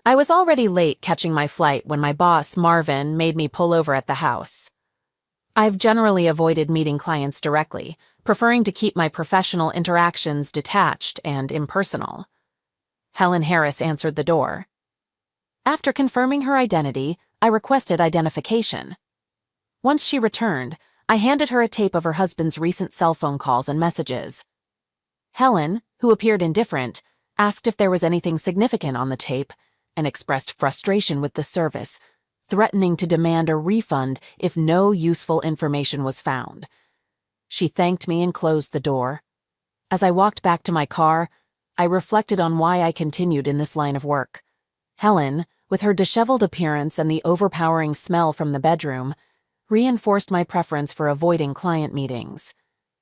I was already late catching my flight when my boss, Marvin, made me pull over at the house. I've generally avoided meeting clients directly, preferring to keep my professional interactions detached and impersonal. Helen Harris answered the door. After confirming her identity, I requested identification. Once she returned, I handed her a tape of her husband's recent cell phone calls and messages. Helen, who appeared indifferent, asked if there was anything significant on the tape and expressed frustration with the service, threatening to demand a refund if no useful information was found. She thanked me and closed the door. As I walked back to my car, I reflected on why I continued in this line of work. Helen, with her disheveled appearance and the overpowering smell from the bedroom, reinforced my preference for avoiding client meetings.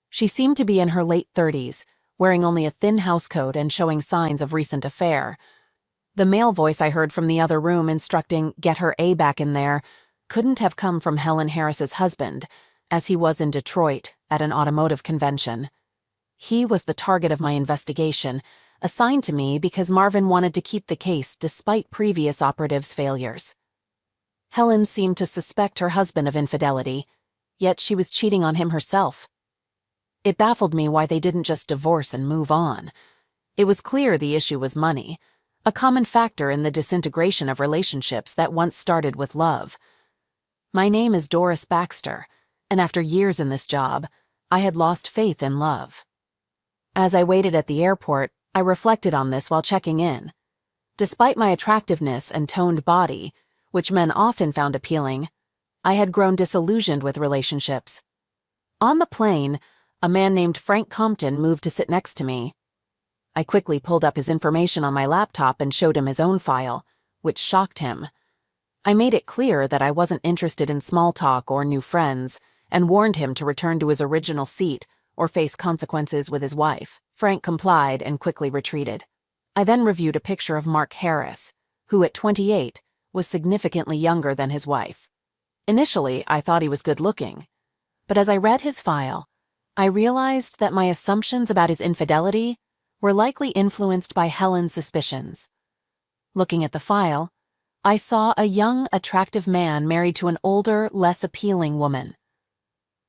She seemed to be in her late 30s, wearing only a thin housecoat and showing signs of recent affair. The male voice I heard from the other room instructing "get her A back in there" couldn't have come from Helen Harris's husband, as he was in Detroit at an automotive convention. He was the target of my investigation, assigned to me because Marvin wanted to keep the case despite previous operatives' failures. Helen seemed to suspect her husband of infidelity, yet she was cheating on him herself. It baffled me why they didn't just divorce and move on. It was clear the issue was money, a common factor in the disintegration of relationships that once started with love. My name is Doris Baxter, and after years in this job, I had lost faith in love. As I waited at the airport, I reflected on this while checking in. Despite my attractiveness and toned body, which men often found appealing, I had grown disillusioned with relationships. On the plane, a man named Frank Compton moved to sit next to me. I quickly pulled up his information on my laptop and showed him his own file, which shocked him. I made it clear that I wasn't interested in small talk or new friends, and warned him to return to his original seat or face consequences with his wife. Frank complied and quickly retreated. I then reviewed a picture of Mark Harris, who at 28 was significantly younger than his wife. Initially, I thought he was good-looking, but as I read his file, I realized that my assumptions about his infidelity were likely influenced by Helen's suspicions. Looking at the file, I saw a young, attractive man married to an older, less appealing woman.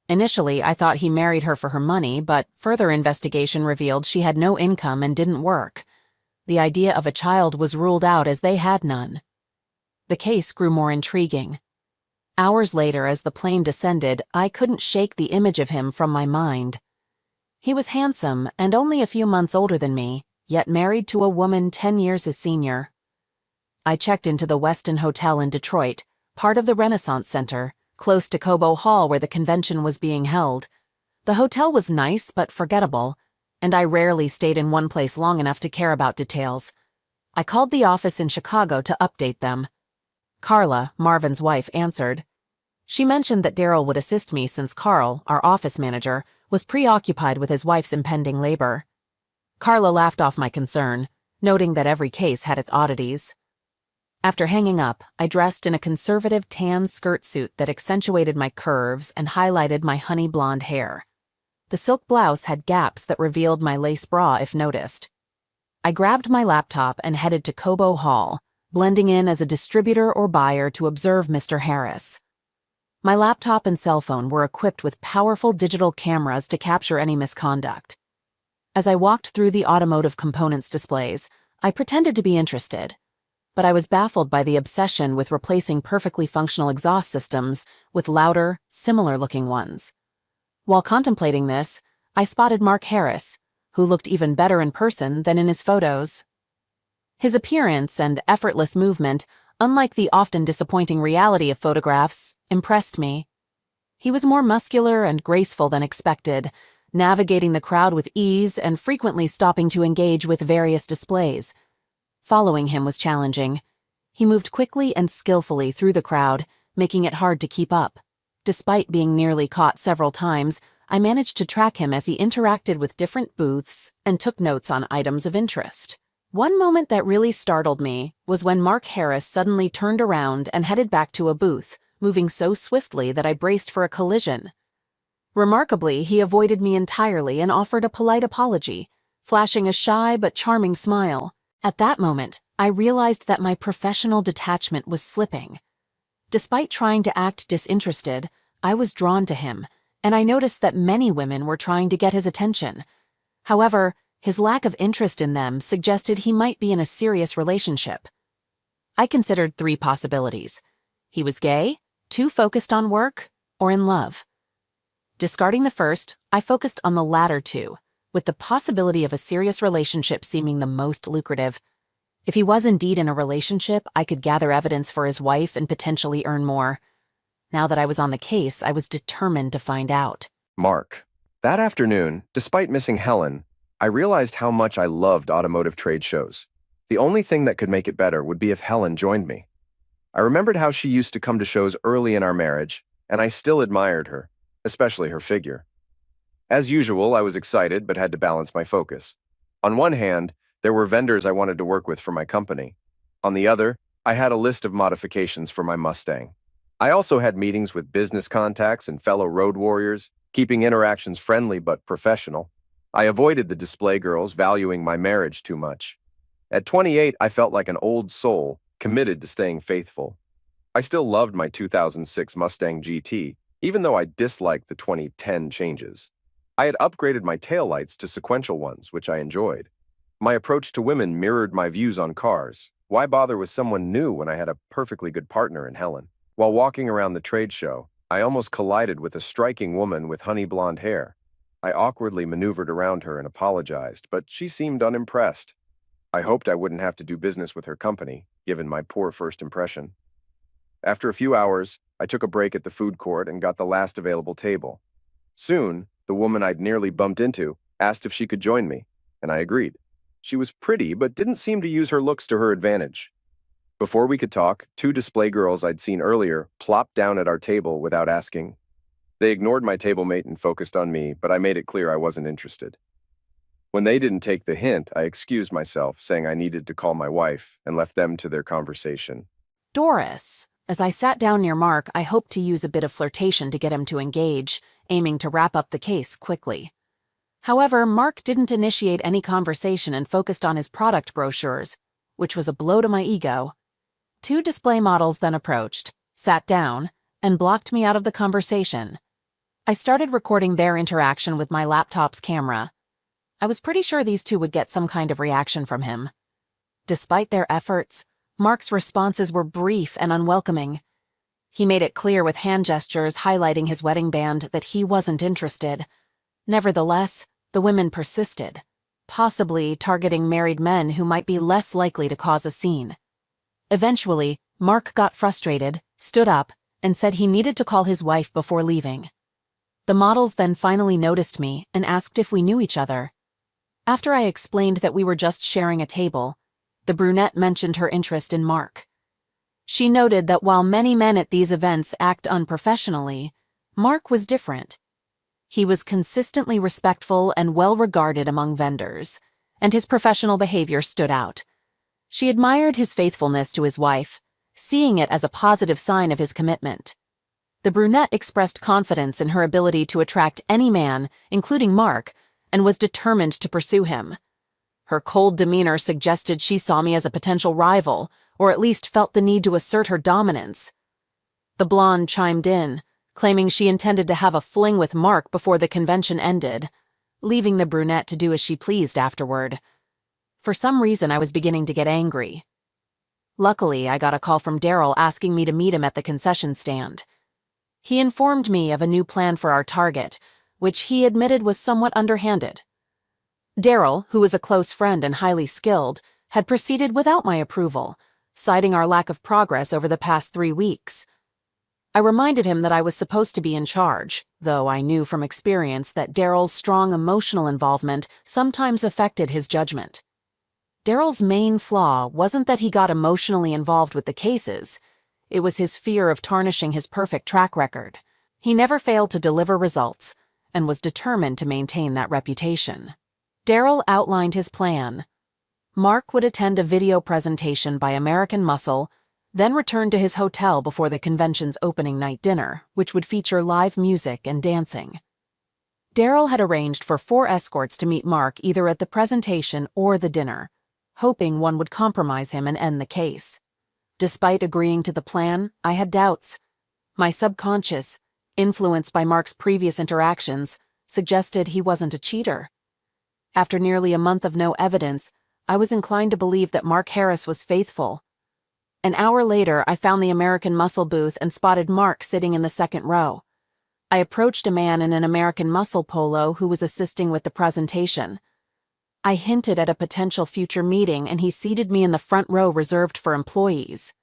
Initially, I thought he married her for her money, but further investigation revealed she had no income and didn't work. The idea of a child was ruled out as they had none. The case grew more intriguing. Hours later, as the plane descended, I couldn't shake the image of him from my mind. He was handsome and only a few months older than me, yet married to a woman 10 years his senior. I checked into the Westin Hotel in Detroit, part of the Renaissance Center, close to Cobo Hall where the convention was being held. The hotel was nice but forgettable, and I rarely stayed in one place long enough to care about details. I called the office in Chicago to update them. Carla, Marvin's wife, answered. She mentioned that Daryl would assist me since Carl, our office manager, was preoccupied with his wife's impending labor. Carla laughed off my concern, noting that every case had its oddities. After hanging up, I dressed in a conservative tan skirt suit that accentuated my curves and highlighted my honey blonde hair. The silk blouse had gaps that revealed my lace bra if noticed. I grabbed my laptop and headed to Cobo Hall, blending in as a distributor or buyer to observe Mr. Harris. My laptop and cell phone were equipped with powerful digital cameras to capture any misconduct. As I walked through the automotive components displays, I pretended to be interested, but I was baffled by the obsession with replacing perfectly functional exhaust systems with louder, similar-looking ones. While contemplating this, I spotted Mark Harris, who looked even better in person than in his photos. His appearance and effortless movement, unlike the often disappointing reality of photographs, impressed me. He was more muscular and graceful than expected, navigating the crowd with ease and frequently stopping to engage with various displays. Following him was challenging. He moved quickly and skillfully through the crowd, making it hard to keep up. Despite being nearly caught several times, I managed to track him as he interacted with different booths and took notes on items of interest. One moment that really startled me was when Mark Harris suddenly turned around and headed back to a booth, moving so swiftly that I braced for a collision. Remarkably, he avoided me entirely and offered a polite apology, flashing a shy but charming smile. At that moment, I realized that my professional detachment was slipping. Despite trying to act disinterested, I was drawn to him, and I noticed that many women were trying to get his attention. However, his lack of interest in them suggested he might be in a serious relationship. I considered 3 possibilities. He was gay, too focused on work, or in love. Discarding the first, I focused on the latter 2, with the possibility of a serious relationship seeming the most lucrative. If he was indeed in a relationship, I could gather evidence for his wife and potentially earn more. Now that I was on the case, I was determined to find out. Mark. That afternoon, despite missing Helen, I realized how much I loved automotive trade shows. The only thing that could make it better would be if Helen joined me. I remembered how she used to come to shows early in our marriage, and I still admired her, especially her figure. As usual, I was excited but had to balance my focus. On one hand, there were vendors I wanted to work with for my company. On the other, I had a list of modifications for my Mustang. I also had meetings with business contacts and fellow road warriors, keeping interactions friendly but professional. I avoided the display girls, valuing my marriage too much. At 28, I felt like an old soul, committed to staying faithful. I still loved my 2006 Mustang GT, even though I disliked the 2010 changes. I had upgraded my taillights to sequential ones, which I enjoyed. My approach to women mirrored my views on cars. Why bother with someone new when I had a perfectly good partner in Helen? While walking around the trade show, I almost collided with a striking woman with honey blonde hair. I awkwardly maneuvered around her and apologized, but she seemed unimpressed. I hoped I wouldn't have to do business with her company, given my poor first impression. After a few hours, I took a break at the food court and got the last available table. Soon, the woman I'd nearly bumped into asked if she could join me, and I agreed. She was pretty, but didn't seem to use her looks to her advantage. Before we could talk, 2 display girls I'd seen earlier plopped down at our table without asking. They ignored my table mate and focused on me, but I made it clear I wasn't interested. When they didn't take the hint, I excused myself, saying I needed to call my wife, and left them to their conversation. Doris. As I sat down near Mark, I hoped to use a bit of flirtation to get him to engage, aiming to wrap up the case quickly. However, Mark didn't initiate any conversation and focused on his product brochures, which was a blow to my ego. 2 display models then approached, sat down, and blocked me out of the conversation. I started recording their interaction with my laptop's camera. I was pretty sure these 2 would get some kind of reaction from him. Despite their efforts, Mark's responses were brief and unwelcoming. He made it clear with hand gestures highlighting his wedding band that he wasn't interested. Nevertheless, the women persisted, possibly targeting married men who might be less likely to cause a scene. Eventually, Mark got frustrated, stood up, and said he needed to call his wife before leaving. The models then finally noticed me and asked if we knew each other. After I explained that we were just sharing a table, the brunette mentioned her interest in Mark. She noted that while many men at these events act unprofessionally, Mark was different. He was consistently respectful and well-regarded among vendors, and his professional behavior stood out. She admired his faithfulness to his wife, seeing it as a positive sign of his commitment. The brunette expressed confidence in her ability to attract any man, including Mark, and was determined to pursue him. Her cold demeanor suggested she saw me as a potential rival, or at least felt the need to assert her dominance. The blonde chimed in, claiming she intended to have a fling with Mark before the convention ended, leaving the brunette to do as she pleased afterward. For some reason, I was beginning to get angry. Luckily, I got a call from Daryl asking me to meet him at the concession stand. He informed me of a new plan for our target, which he admitted was somewhat underhanded. Daryl, who was a close friend and highly skilled, had proceeded without my approval, citing our lack of progress over the past 3 weeks. I reminded him that I was supposed to be in charge, though I knew from experience that Daryl's strong emotional involvement sometimes affected his judgment. Daryl's main flaw wasn't that he got emotionally involved with the cases. It was his fear of tarnishing his perfect track record. He never failed to deliver results, and was determined to maintain that reputation. Daryl outlined his plan. Mark would attend a video presentation by American Muscle, then return to his hotel before the convention's opening night dinner, which would feature live music and dancing. Daryl had arranged for 4 escorts to meet Mark either at the presentation or the dinner. hoping one would compromise him and end the case. Despite agreeing to the plan, I had doubts. My subconscious, influenced by Mark's previous interactions, suggested he wasn't a cheater. After nearly a month of no evidence, I was inclined to believe that Mark Harris was faithful. An hour later, I found the American Muscle booth and spotted Mark sitting in the second row. I approached a man in an American Muscle polo who was assisting with the presentation. I hinted at a potential future meeting, and he seated me in the front row reserved for employees.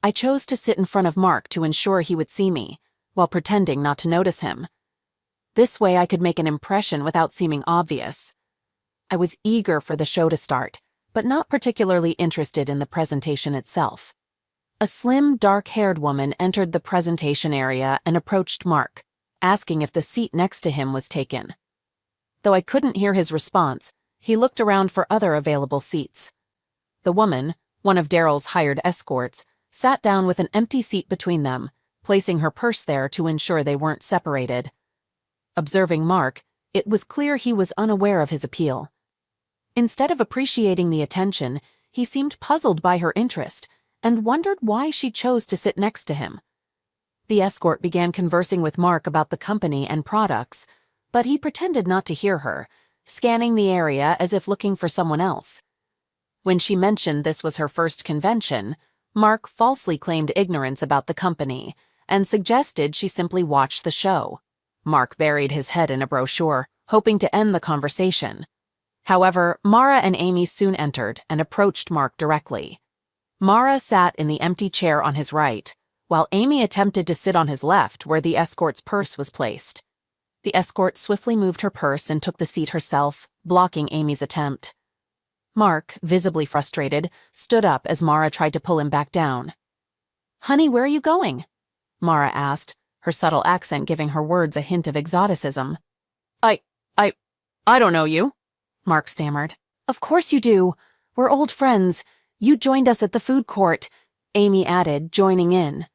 I chose to sit in front of Mark to ensure he would see me, while pretending not to notice him. This way I could make an impression without seeming obvious. I was eager for the show to start, but not particularly interested in the presentation itself. A slim, dark-haired woman entered the presentation area and approached Mark, asking if the seat next to him was taken. Though I couldn't hear his response, he looked around for other available seats. The woman, one of Daryl's hired escorts, sat down with an empty seat between them, placing her purse there to ensure they weren't separated. Observing Mark, it was clear he was unaware of his appeal. Instead of appreciating the attention, he seemed puzzled by her interest and wondered why she chose to sit next to him. The escort began conversing with Mark about the company and products, but he pretended not to hear her, scanning the area as if looking for someone else. When she mentioned this was her first convention, Mark falsely claimed ignorance about the company and suggested she simply watch the show. Mark buried his head in a brochure, hoping to end the conversation. However, Mara and Amy soon entered and approached Mark directly. Mara sat in the empty chair on his right, while Amy attempted to sit on his left where the escort's purse was placed. The escort swiftly moved her purse and took the seat herself, blocking Amy's attempt. Mark, visibly frustrated, stood up as Mara tried to pull him back down. "Honey, where are you going?" Mara asked, her subtle accent giving her words a hint of exoticism. I don't know you," Mark stammered. "Of course you do. We're old friends. You joined us at the food court," Amy added, joining in.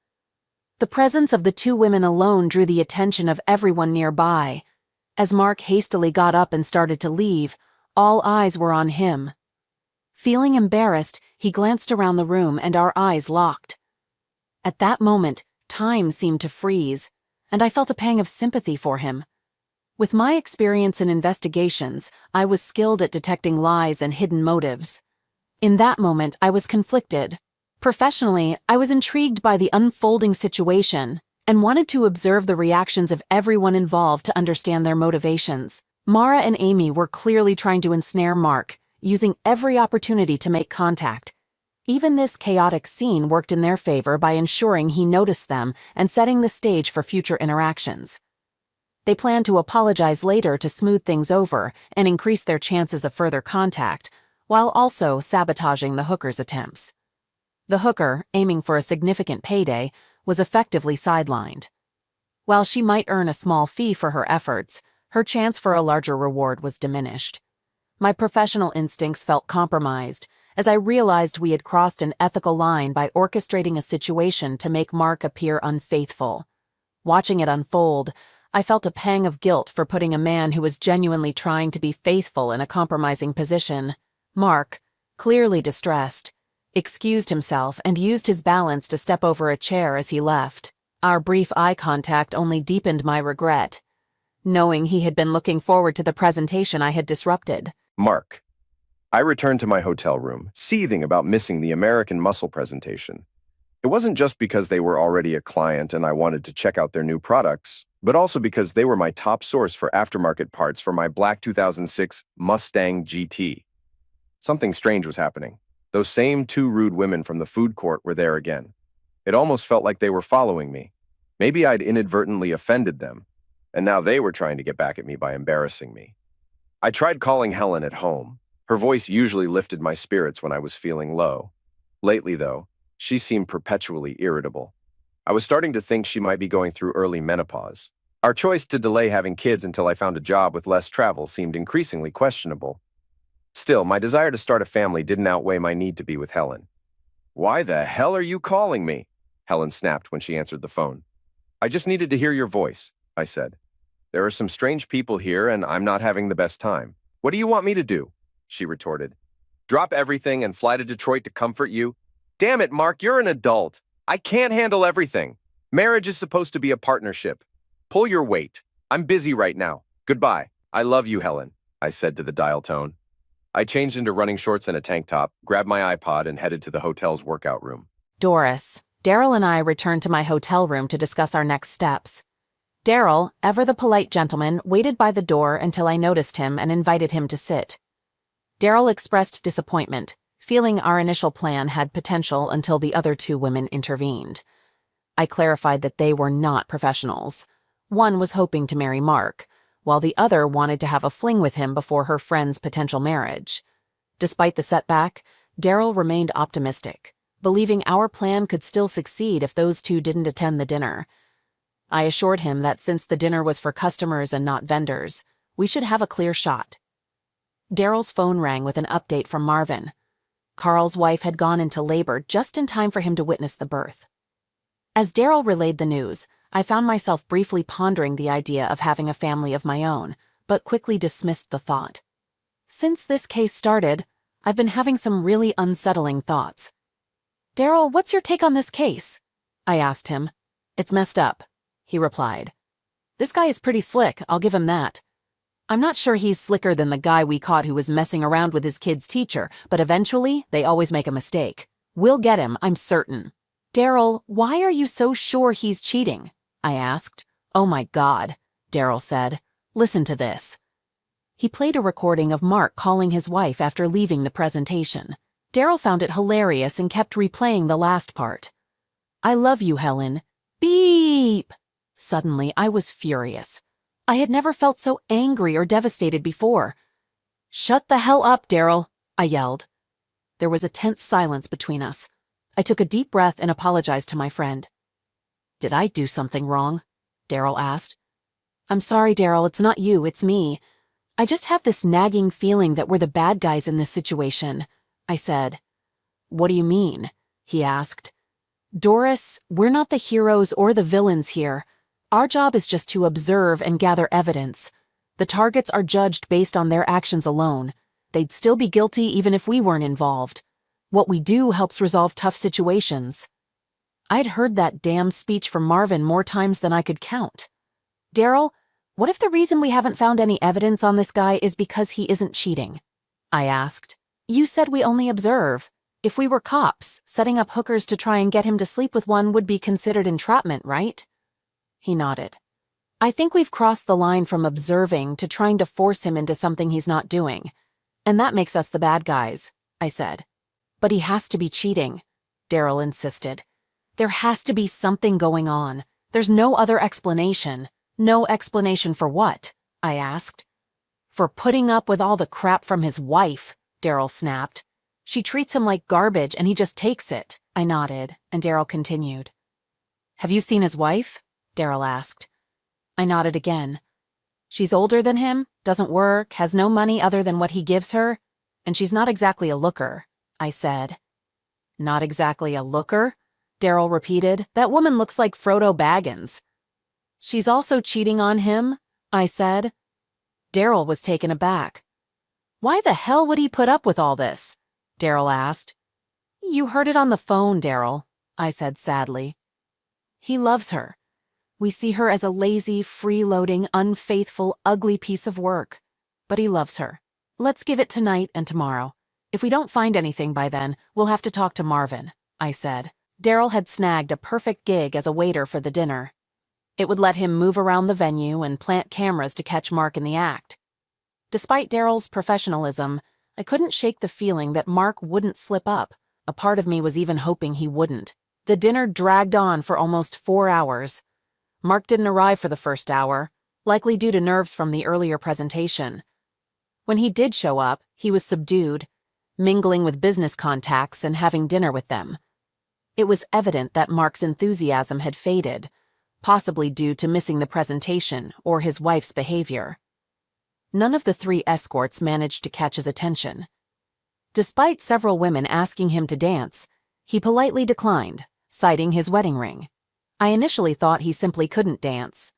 The presence of the two women alone drew the attention of everyone nearby. As Mark hastily got up and started to leave, all eyes were on him. Feeling embarrassed, he glanced around the room and our eyes locked. At that moment, time seemed to freeze, and I felt a pang of sympathy for him. With my experience in investigations, I was skilled at detecting lies and hidden motives. In that moment, I was conflicted. Professionally, I was intrigued by the unfolding situation and wanted to observe the reactions of everyone involved to understand their motivations. Mara and Amy were clearly trying to ensnare Mark, using every opportunity to make contact. Even this chaotic scene worked in their favor by ensuring he noticed them and setting the stage for future interactions. They planned to apologize later to smooth things over and increase their chances of further contact, while also sabotaging the hooker's attempts. The hooker, aiming for a significant payday, was effectively sidelined. While she might earn a small fee for her efforts, her chance for a larger reward was diminished. My professional instincts felt compromised as I realized we had crossed an ethical line by orchestrating a situation to make Mark appear unfaithful. Watching it unfold, I felt a pang of guilt for putting a man who was genuinely trying to be faithful in a compromising position. Mark, clearly distressed, excused himself and used his balance to step over a chair as he left. Our brief eye contact only deepened my regret, knowing he had been looking forward to the presentation I had disrupted. Mark. I returned to my hotel room, seething about missing the American Muscle presentation. It wasn't just because they were already a client and I wanted to check out their new products, but also because they were my top source for aftermarket parts for my black 2006 Mustang GT. Something strange was happening. Those same two rude women from the food court were there again. It almost felt like they were following me. Maybe I'd inadvertently offended them, and now they were trying to get back at me by embarrassing me. I tried calling Helen at home. Her voice usually lifted my spirits when I was feeling low. Lately, though, she seemed perpetually irritable. I was starting to think she might be going through early menopause. Our choice to delay having kids until I found a job with less travel seemed increasingly questionable. Still, my desire to start a family didn't outweigh my need to be with Helen. "Why the hell are you calling me?" Helen snapped when she answered the phone. "I just needed to hear your voice," I said. "There are some strange people here and I'm not having the best time. What do you want me to do?" she retorted. Drop everything and fly to Detroit to comfort you? Damn it, Mark, you're an adult. I can't handle everything. Marriage is supposed to be a partnership. Pull your weight. I'm busy right now. Goodbye. I love you, Helen, I said to the dial tone. I changed into running shorts and a tank top, grabbed my iPod, and headed to the hotel's workout room. Doris, Daryl and I returned to my hotel room to discuss our next steps. Daryl, ever the polite gentleman, waited by the door until I noticed him and invited him to sit. Daryl expressed disappointment, feeling our initial plan had potential until the other two women intervened. I clarified that they were not professionals. One was hoping to marry Mark, while the other wanted to have a fling with him before her friend's potential marriage. Despite the setback, Daryl remained optimistic, believing our plan could still succeed if those two didn't attend the dinner. I assured him that since the dinner was for customers and not vendors, we should have a clear shot. Daryl's phone rang with an update from Marvin. Carl's wife had gone into labor just in time for him to witness the birth. As Daryl relayed the news, I found myself briefly pondering the idea of having a family of my own, but quickly dismissed the thought. Since this case started, I've been having some really unsettling thoughts. Daryl, what's your take on this case? I asked him. It's messed up, he replied. This guy is pretty slick, I'll give him that. I'm not sure he's slicker than the guy we caught who was messing around with his kid's teacher, but eventually they always make a mistake. We'll get him, I'm certain. Daryl, why are you so sure he's cheating? I asked. Oh my God, Daryl said. Listen to this. He played a recording of Mark calling his wife after leaving the presentation. Daryl found it hilarious and kept replaying the last part. I love you, Helen. Beep! Suddenly, I was furious. I had never felt so angry or devastated before. Shut the hell up, Daryl, I yelled. There was a tense silence between us. I took a deep breath and apologized to my friend. Did I do something wrong? Daryl asked. I'm sorry, Daryl, it's not you, it's me. I just have this nagging feeling that we're the bad guys in this situation, I said. What do you mean? He asked. Doris, we're not the heroes or the villains here. Our job is just to observe and gather evidence. The targets are judged based on their actions alone. They'd still be guilty even if we weren't involved. What we do helps resolve tough situations. I'd heard that damn speech from Marvin more times than I could count. Daryl, what if the reason we haven't found any evidence on this guy is because he isn't cheating? I asked. You said we only observe. If we were cops, setting up hookers to try and get him to sleep with one would be considered entrapment, right? He nodded. I think we've crossed the line from observing to trying to force him into something he's not doing. And that makes us the bad guys, I said. But he has to be cheating, Daryl insisted. There has to be something going on. There's no other explanation. No explanation for what? I asked. For putting up with all the crap from his wife, Daryl snapped. She treats him like garbage and he just takes it. I nodded, and Daryl continued. Have you seen his wife? Daryl asked. I nodded again. She's older than him, doesn't work, has no money other than what he gives her, and she's not exactly a looker, I said. Not exactly a looker? Daryl repeated. That woman looks like Frodo Baggins. She's also cheating on him, I said. Daryl was taken aback. Why the hell would he put up with all this? Daryl asked. You heard it on the phone, Daryl, I said sadly. He loves her. We see her as a lazy, freeloading, unfaithful, ugly piece of work. But he loves her. Let's give it tonight and tomorrow. If we don't find anything by then, we'll have to talk to Marvin, I said. Daryl had snagged a perfect gig as a waiter for the dinner. It would let him move around the venue and plant cameras to catch Mark in the act. Despite Daryl's professionalism, I couldn't shake the feeling that Mark wouldn't slip up. A part of me was even hoping he wouldn't. The dinner dragged on for almost 4 hours. Mark didn't arrive for the first hour, likely due to nerves from the earlier presentation. When he did show up, he was subdued, mingling with business contacts and having dinner with them. It was evident that Mark's enthusiasm had faded, possibly due to missing the presentation or his wife's behavior. None of the 3 escorts managed to catch his attention. Despite several women asking him to dance, he politely declined, citing his wedding ring. I initially thought he simply couldn't dance.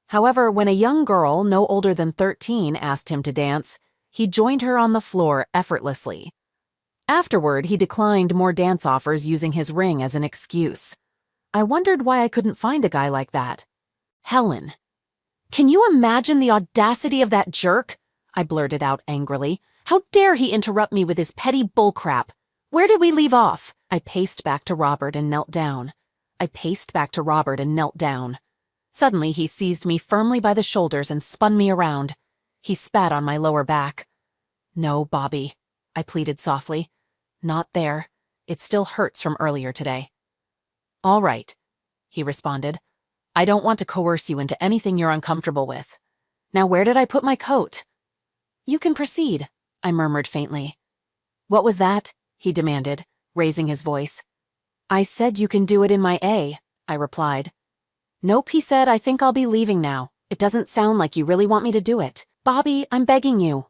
However, when a young girl no older than 13 asked him to dance, he joined her on the floor effortlessly. Afterward, he declined more dance offers using his ring as an excuse. I wondered why I couldn't find a guy like that. Helen. Can you imagine the audacity of that jerk? I blurted out angrily. How dare he interrupt me with his petty bullcrap? Where did we leave off? I paced back to Robert and knelt down. Suddenly, he seized me firmly by the shoulders and spun me around. He spat on my lower back. No, Bobby, I pleaded softly. Not there. It still hurts from earlier today. All right, he responded. I don't want to coerce you into anything you're uncomfortable with. Now, where did I put my coat? You can proceed, I murmured faintly. What was that? He demanded, raising his voice. I said you can do it in my A, I replied. Nope, he said, I think I'll be leaving now. It doesn't sound like you really want me to do it. Bobby, I'm begging you.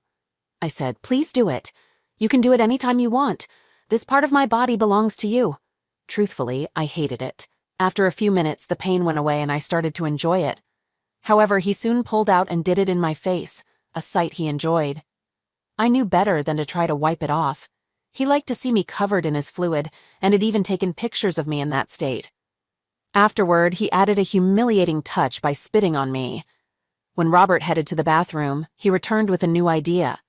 I said, please do it. You can do it anytime you want. This part of my body belongs to you. Truthfully, I hated it. After a few minutes, the pain went away and I started to enjoy it. However, he soon pulled out and did it in my face, a sight he enjoyed. I knew better than to try to wipe it off. He liked to see me covered in his fluid and had even taken pictures of me in that state. Afterward, he added a humiliating touch by spitting on me. When Robert headed to the bathroom, he returned with a new idea.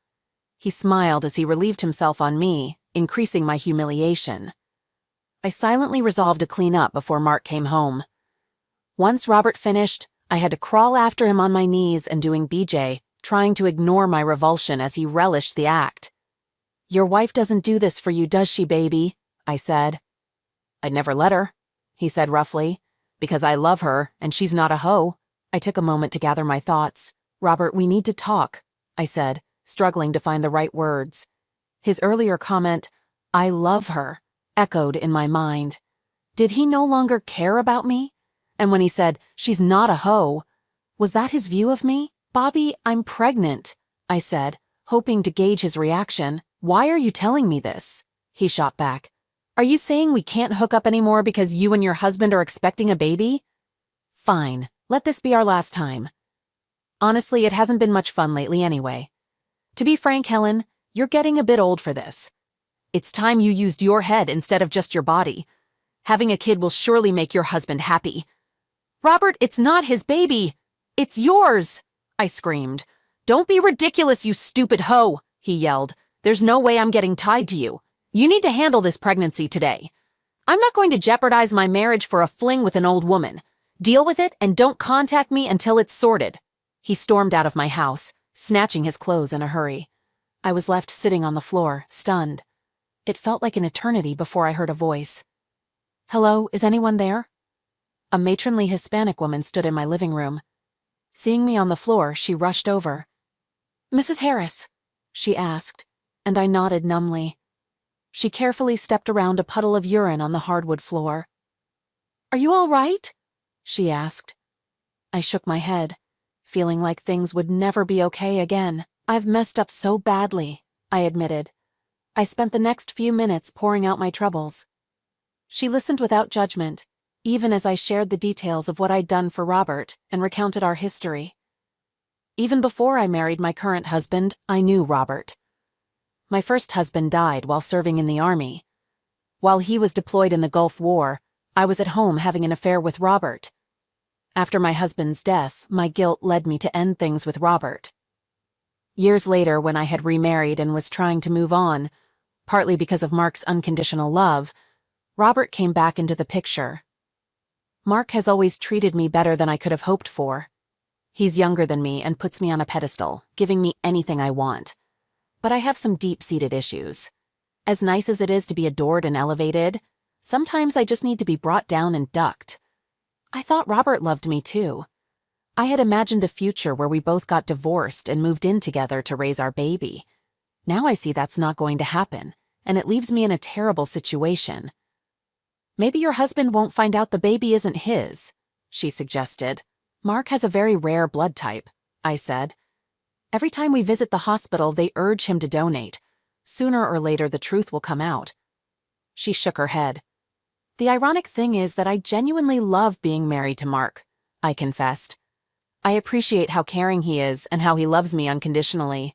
He smiled as he relieved himself on me, increasing my humiliation. I silently resolved to clean up before Mark came home. Once Robert finished, I had to crawl after him on my knees and doing BJ, trying to ignore my revulsion as he relished the act. Your wife doesn't do this for you, does she, baby? I said. I'd never let her, he said roughly, because I love her and she's not a hoe. I took a moment to gather my thoughts. Robert, we need to talk, I said, struggling to find the right words. His earlier comment, I love her, echoed in my mind. Did he no longer care about me? And when he said, she's not a hoe, was that his view of me? Bobby, I'm pregnant, I said, hoping to gauge his reaction. Why are you telling me this? He shot back. Are you saying we can't hook up anymore because you and your husband are expecting a baby? Fine, let this be our last time. Honestly, it hasn't been much fun lately anyway. To be frank, Helen, you're getting a bit old for this. It's time you used your head instead of just your body. Having a kid will surely make your husband happy. Robert, it's not his baby. It's yours, I screamed. Don't be ridiculous, you stupid hoe, he yelled. There's no way I'm getting tied to you. You need to handle this pregnancy today. I'm not going to jeopardize my marriage for a fling with an old woman. Deal with it and don't contact me until it's sorted. He stormed out of my house, snatching his clothes in a hurry. I was left sitting on the floor, stunned. It felt like an eternity before I heard a voice. Hello, is anyone there? A matronly Hispanic woman stood in my living room. Seeing me on the floor, she rushed over. Mrs. Harris, she asked, and I nodded numbly. She carefully stepped around a puddle of urine on the hardwood floor. Are you all right? She asked. I shook my head, feeling like things would never be okay again. I've messed up so badly, I admitted. I spent the next few minutes pouring out my troubles. She listened without judgment, even as I shared the details of what I'd done for Robert and recounted our history. Even before I married my current husband, I knew Robert. My first husband died while serving in the army. While he was deployed in the Gulf War, I was at home having an affair with Robert. After my husband's death, my guilt led me to end things with Robert. Years later, when I had remarried and was trying to move on, partly because of Mark's unconditional love, Robert came back into the picture. Mark has always treated me better than I could have hoped for. He's younger than me and puts me on a pedestal, giving me anything I want. But I have some deep-seated issues. As nice as it is to be adored and elevated, sometimes I just need to be brought down and ducked. I thought Robert loved me too. I had imagined a future where we both got divorced and moved in together to raise our baby. Now I see that's not going to happen, and it leaves me in a terrible situation. Maybe your husband won't find out the baby isn't his, she suggested. Mark has a very rare blood type, I said. Every time we visit the hospital, they urge him to donate. Sooner or later, the truth will come out. She shook her head. The ironic thing is that I genuinely love being married to Mark, I confessed. I appreciate how caring he is and how he loves me unconditionally.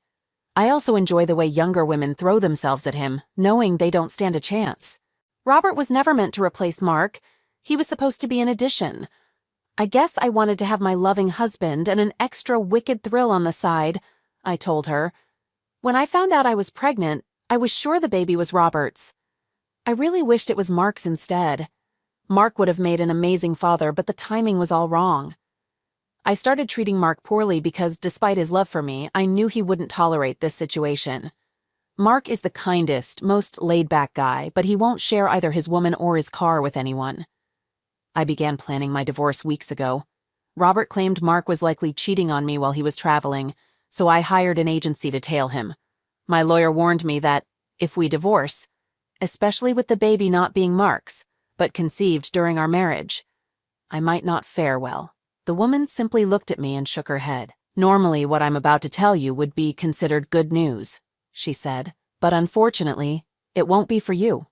I also enjoy the way younger women throw themselves at him, knowing they don't stand a chance. Robert was never meant to replace Mark. He was supposed to be an addition. I guess I wanted to have my loving husband and an extra wicked thrill on the side, I told her. When I found out I was pregnant, I was sure the baby was Robert's. I really wished it was Mark's instead. Mark would have made an amazing father, but the timing was all wrong. I started treating Mark poorly because, despite his love for me, I knew he wouldn't tolerate this situation. Mark is the kindest, most laid-back guy, but he won't share either his woman or his car with anyone. I began planning my divorce weeks ago. Robert claimed Mark was likely cheating on me while he was traveling, so I hired an agency to tail him. My lawyer warned me that, if we divorce, especially with the baby not being Mark's, but conceived during our marriage, I might not fare well. The woman simply looked at me and shook her head. Normally, what I'm about to tell you would be considered good news, she said, but unfortunately, it won't be for you.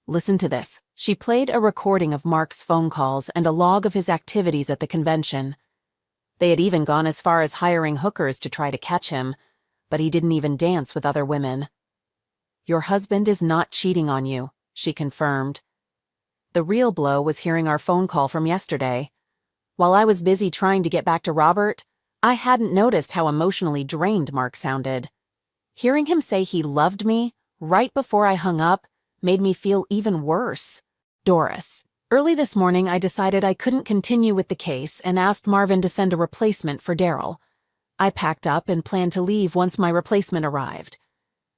Listen to this. She played a recording of Mark's phone calls and a log of his activities at the convention. They had even gone as far as hiring hookers to try to catch him, but he didn't even dance with other women. Your husband is not cheating on you, she confirmed. The real blow was hearing our phone call from yesterday. While I was busy trying to get back to Robert, I hadn't noticed how emotionally drained Mark sounded. Hearing him say he loved me right before I hung up made me feel even worse. Doris. Early this morning, I decided I couldn't continue with the case and asked Marvin to send a replacement for Daryl. I packed up and planned to leave once my replacement arrived.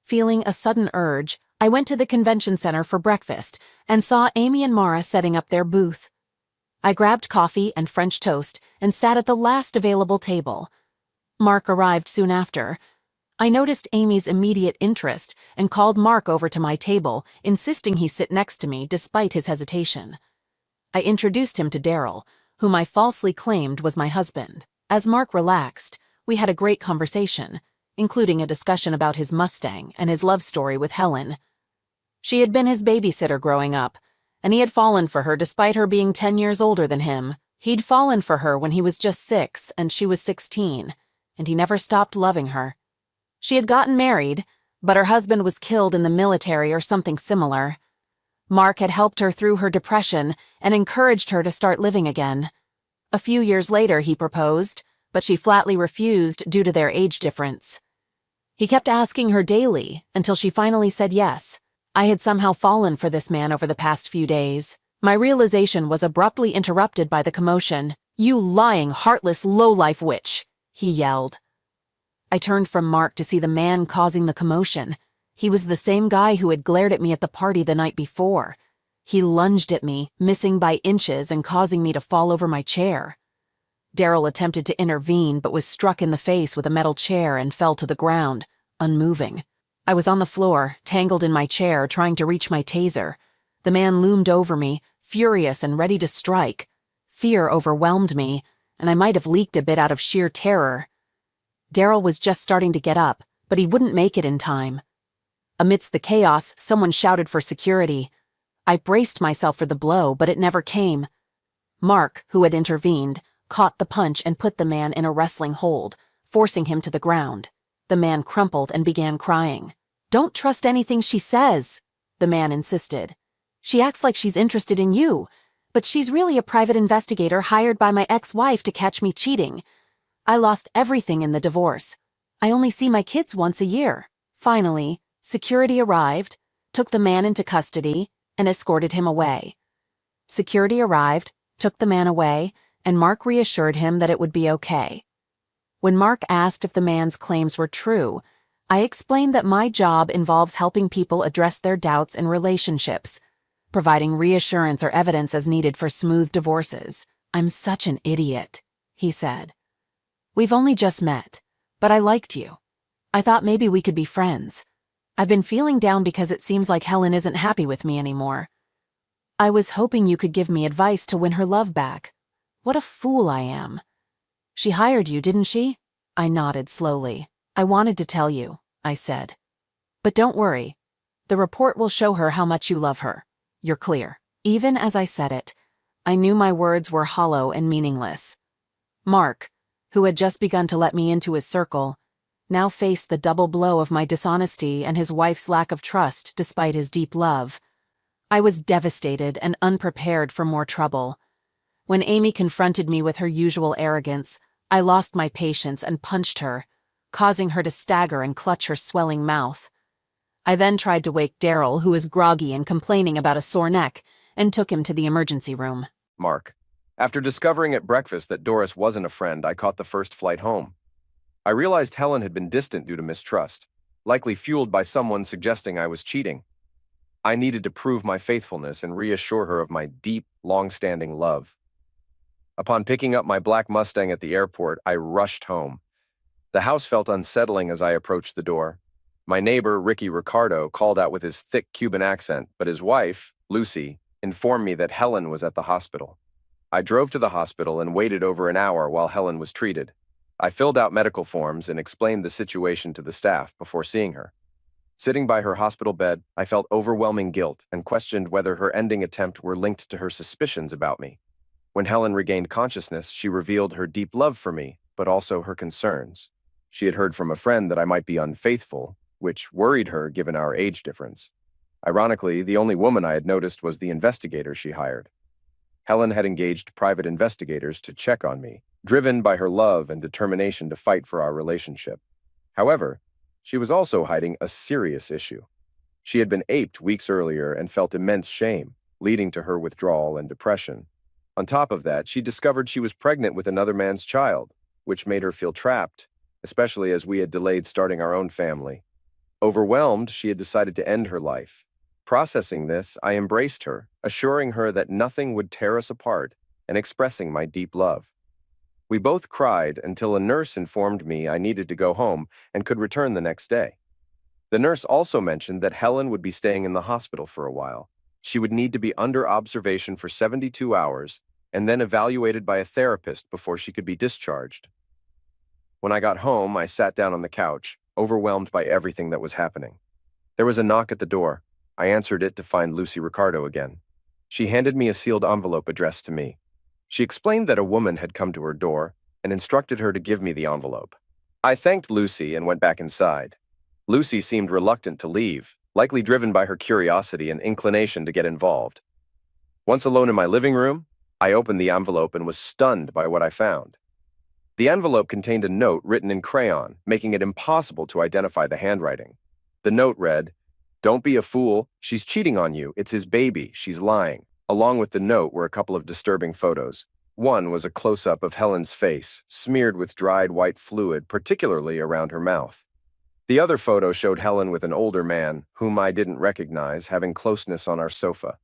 Feeling a sudden urge, I went to the convention center for breakfast and saw Amy and Mara setting up their booth. I grabbed coffee and French toast and sat at the last available table. Mark arrived soon after. I noticed Amy's immediate interest and called Mark over to my table, insisting he sit next to me despite his hesitation. I introduced him to Daryl, whom I falsely claimed was my husband. As Mark relaxed, we had a great conversation, including a discussion about his Mustang and his love story with Helen. She had been his babysitter growing up, and he had fallen for her despite her being 10 years older than him. He'd fallen for her when he was just 6 and she was 16, and he never stopped loving her. She had gotten married, but her husband was killed in the military or something similar. Mark had helped her through her depression and encouraged her to start living again. A few years later, he proposed, but she flatly refused due to their age difference. He kept asking her daily until she finally said yes. I had somehow fallen for this man over the past few days. My realization was abruptly interrupted by the commotion. "You lying, heartless, low-life witch," he yelled. I turned from Mark to see the man causing the commotion. He was the same guy who had glared at me at the party the night before. He lunged at me, missing by inches and causing me to fall over my chair. Daryl attempted to intervene but was struck in the face with a metal chair and fell to the ground, unmoving. I was on the floor, tangled in my chair, trying to reach my taser. The man loomed over me, furious and ready to strike. Fear overwhelmed me, and I might have leaked a bit out of sheer terror. Daryl was just starting to get up, but he wouldn't make it in time. Amidst the chaos, someone shouted for security. I braced myself for the blow, but it never came. Mark, who had intervened, caught the punch and put the man in a wrestling hold, forcing him to the ground. The man crumpled and began crying. "Don't trust anything she says," the man insisted. "She acts like she's interested in you, but she's really a private investigator hired by my ex-wife to catch me cheating. I lost everything in the divorce. I only see my kids once a year." Finally, security arrived, took the man into custody, and escorted him away. Security arrived, took the man away, and Mark reassured him that it would be okay. When Mark asked if the man's claims were true, I explained that my job involves helping people address their doubts in relationships, providing reassurance or evidence as needed for smooth divorces. "I'm such an idiot," he said. "We've only just met, but I liked you. I thought maybe we could be friends. I've been feeling down because it seems like Helen isn't happy with me anymore. I was hoping you could give me advice to win her love back. What a fool I am." "She hired you, didn't she?" I nodded slowly. "I wanted to tell you," I said. "But don't worry. The report will show her how much you love her. You're clear." Even as I said it, I knew my words were hollow and meaningless. Mark, who had just begun to let me into his circle, now faced the double blow of my dishonesty and his wife's lack of trust despite his deep love. I was devastated and unprepared for more trouble. When Amy confronted me with her usual arrogance, I lost my patience and punched her, causing her to stagger and clutch her swelling mouth. I then tried to wake Daryl, who was groggy and complaining about a sore neck, and took him to the emergency room. Mark. After discovering at breakfast that Doris wasn't a friend, I caught the first flight home. I realized Helen had been distant due to mistrust, likely fueled by someone suggesting I was cheating. I needed to prove my faithfulness and reassure her of my deep, long-standing love. Upon picking up my black Mustang at the airport, I rushed home. The house felt unsettling as I approached the door. My neighbor, Ricky Ricardo, called out with his thick Cuban accent, but his wife, Lucy, informed me that Helen was at the hospital. I drove to the hospital and waited over an hour while Helen was treated. I filled out medical forms and explained the situation to the staff before seeing her. Sitting by her hospital bed, I felt overwhelming guilt and questioned whether her ending attempt were linked to her suspicions about me. When Helen regained consciousness, she revealed her deep love for me, but also her concerns. She had heard from a friend that I might be unfaithful, which worried her given our age difference. Ironically, the only woman I had noticed was the investigator she hired. Helen had engaged private investigators to check on me, driven by her love and determination to fight for our relationship. However, she was also hiding a serious issue. She had been aped weeks earlier and felt immense shame, leading to her withdrawal and depression. On top of that, she discovered she was pregnant with another man's child, which made her feel trapped, especially as we had delayed starting our own family. Overwhelmed, she had decided to end her life. Processing this, I embraced her, assuring her that nothing would tear us apart and expressing my deep love. We both cried until a nurse informed me I needed to go home and could return the next day. The nurse also mentioned that Helen would be staying in the hospital for a while. She would need to be under observation for 72 hours and then evaluated by a therapist before she could be discharged. When I got home, I sat down on the couch, overwhelmed by everything that was happening. There was a knock at the door. I answered it to find Lucy Ricardo again. She handed me a sealed envelope addressed to me. She explained that a woman had come to her door and instructed her to give me the envelope. I thanked Lucy and went back inside. Lucy seemed reluctant to leave, likely driven by her curiosity and inclination to get involved. Once alone in my living room, I opened the envelope and was stunned by what I found. The envelope contained a note written in crayon, making it impossible to identify the handwriting. The note read, "Don't be a fool, she's cheating on you, it's his baby, she's lying." Along with the note were a couple of disturbing photos. One was a close-up of Helen's face, smeared with dried white fluid, particularly around her mouth. The other photo showed Helen with an older man, whom I didn't recognize, having closeness on our sofa.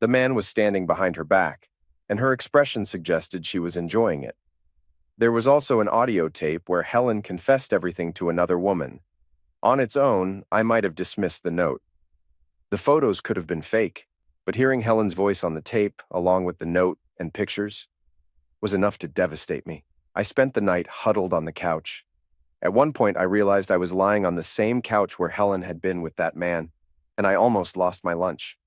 The man was standing behind her back, and her expression suggested she was enjoying it. There was also an audio tape where Helen confessed everything to another woman. On its own, I might have dismissed the note. The photos could have been fake, but hearing Helen's voice on the tape, along with the note and pictures, was enough to devastate me. I spent the night huddled on the couch. At one point, I realized I was lying on the same couch where Helen had been with that man, and I almost lost my lunch.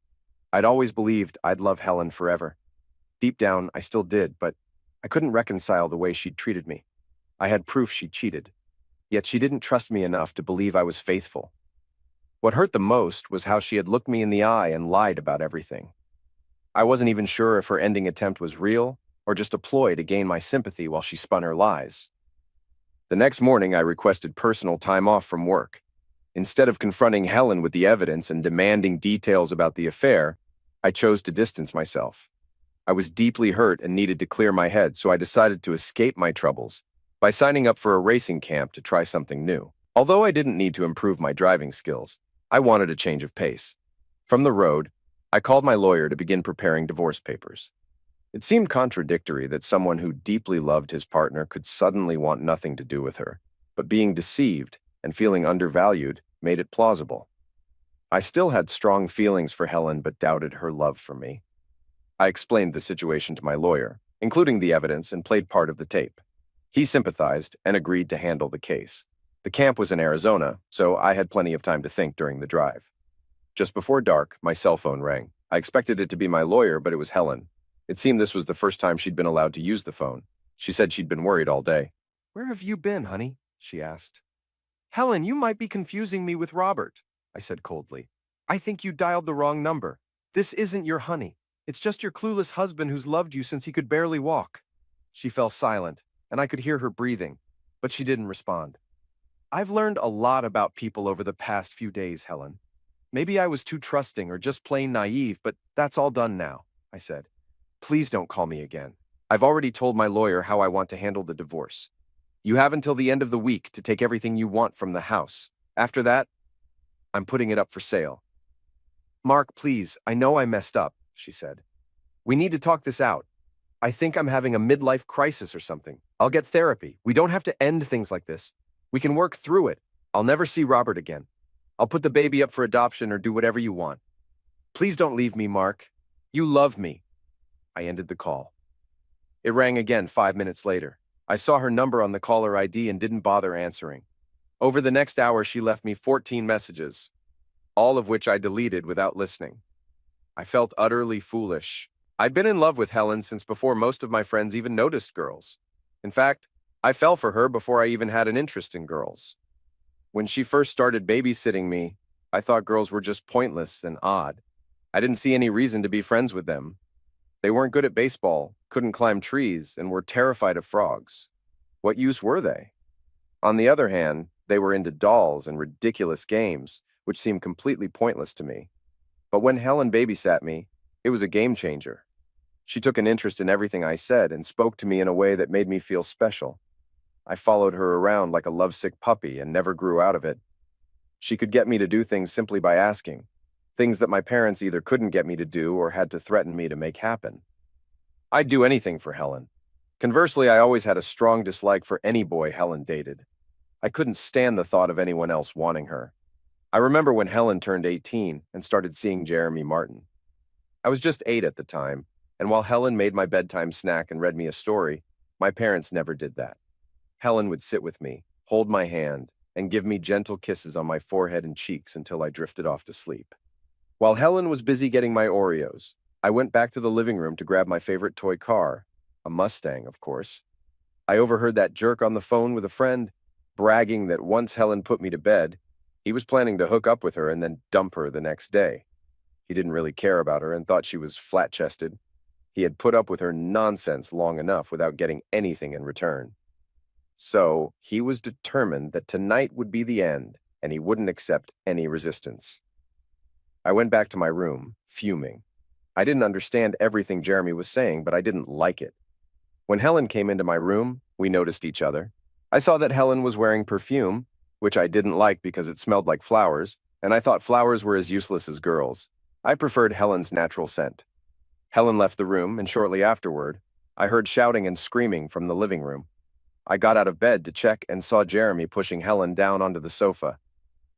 I'd always believed I'd love Helen forever. Deep down, I still did, but I couldn't reconcile the way she'd treated me. I had proof she cheated, yet she didn't trust me enough to believe I was faithful. What hurt the most was how she had looked me in the eye and lied about everything. I wasn't even sure if her ending attempt was real or just a ploy to gain my sympathy while she spun her lies. The next morning, I requested personal time off from work. Instead of confronting Helen with the evidence and demanding details about the affair, I chose to distance myself. I was deeply hurt and needed to clear my head, so I decided to escape my troubles by signing up for a racing camp to try something new. Although I didn't need to improve my driving skills, I wanted a change of pace. From the road, I called my lawyer to begin preparing divorce papers. It seemed contradictory that someone who deeply loved his partner could suddenly want nothing to do with her, but being deceived and feeling undervalued made it plausible. I still had strong feelings for Helen but doubted her love for me. I explained the situation to my lawyer, including the evidence, and played part of the tape. He sympathized and agreed to handle the case. The camp was in Arizona, so I had plenty of time to think during the drive. Just before dark, my cell phone rang. I expected it to be my lawyer, but it was Helen. It seemed this was the first time she'd been allowed to use the phone. She said she'd been worried all day. "Where have you been, honey?" she asked. Helen, you might be confusing me with Robert, I said coldly. I think you dialed the wrong number. This isn't your honey. It's just your clueless husband who's loved you since he could barely walk. She fell silent, and I could hear her breathing, but she didn't respond. I've learned a lot about people over the past few days, Helen. Maybe I was too trusting or just plain naive, but that's all done now, I said. Please don't call me again. I've already told my lawyer how I want to handle the divorce. You have until the end of the week to take everything you want from the house. After that, I'm putting it up for sale. Mark, please, I know I messed up, she said. We need to talk this out. I think I'm having a midlife crisis or something. I'll get therapy. We don't have to end things like this. We can work through it. I'll never see Robert again. I'll put the baby up for adoption or do whatever you want. Please don't leave me, Mark. You love me. I ended the call. It rang again 5 minutes later. I saw her number on the caller ID and didn't bother answering. Over the next hour, she left me 14 messages, all of which I deleted without listening. I felt utterly foolish. I'd been in love with Helen since before most of my friends even noticed girls. In fact, I fell for her before I even had an interest in girls. When she first started babysitting me, I thought girls were just pointless and odd. I didn't see any reason to be friends with them. They weren't good at baseball, couldn't climb trees, and were terrified of frogs. What use were they? On the other hand, they were into dolls and ridiculous games, which seemed completely pointless to me. But when Helen babysat me, it was a game changer. She took an interest in everything I said and spoke to me in a way that made me feel special. I followed her around like a lovesick puppy and never grew out of it. She could get me to do things simply by asking, things that my parents either couldn't get me to do or had to threaten me to make happen. I'd do anything for Helen. Conversely, I always had a strong dislike for any boy Helen dated. I couldn't stand the thought of anyone else wanting her. I remember when Helen turned 18 and started seeing Jeremy Martin. I was just 8 at the time, and while Helen made my bedtime snack and read me a story, my parents never did that. Helen would sit with me, hold my hand, and give me gentle kisses on my forehead and cheeks until I drifted off to sleep. While Helen was busy getting my Oreos, I went back to the living room to grab my favorite toy car, a Mustang, of course. I overheard that jerk on the phone with a friend, bragging that once Helen put me to bed, he was planning to hook up with her and then dump her the next day. He didn't really care about her and thought she was flat-chested. He had put up with her nonsense long enough without getting anything in return. So he was determined that tonight would be the end, and he wouldn't accept any resistance. I went back to my room, fuming. I didn't understand everything Jeremy was saying, but I didn't like it. When Helen came into my room, we noticed each other. I saw that Helen was wearing perfume, which I didn't like because it smelled like flowers, and I thought flowers were as useless as girls. I preferred Helen's natural scent. Helen left the room, and shortly afterward, I heard shouting and screaming from the living room. I got out of bed to check and saw Jeremy pushing Helen down onto the sofa.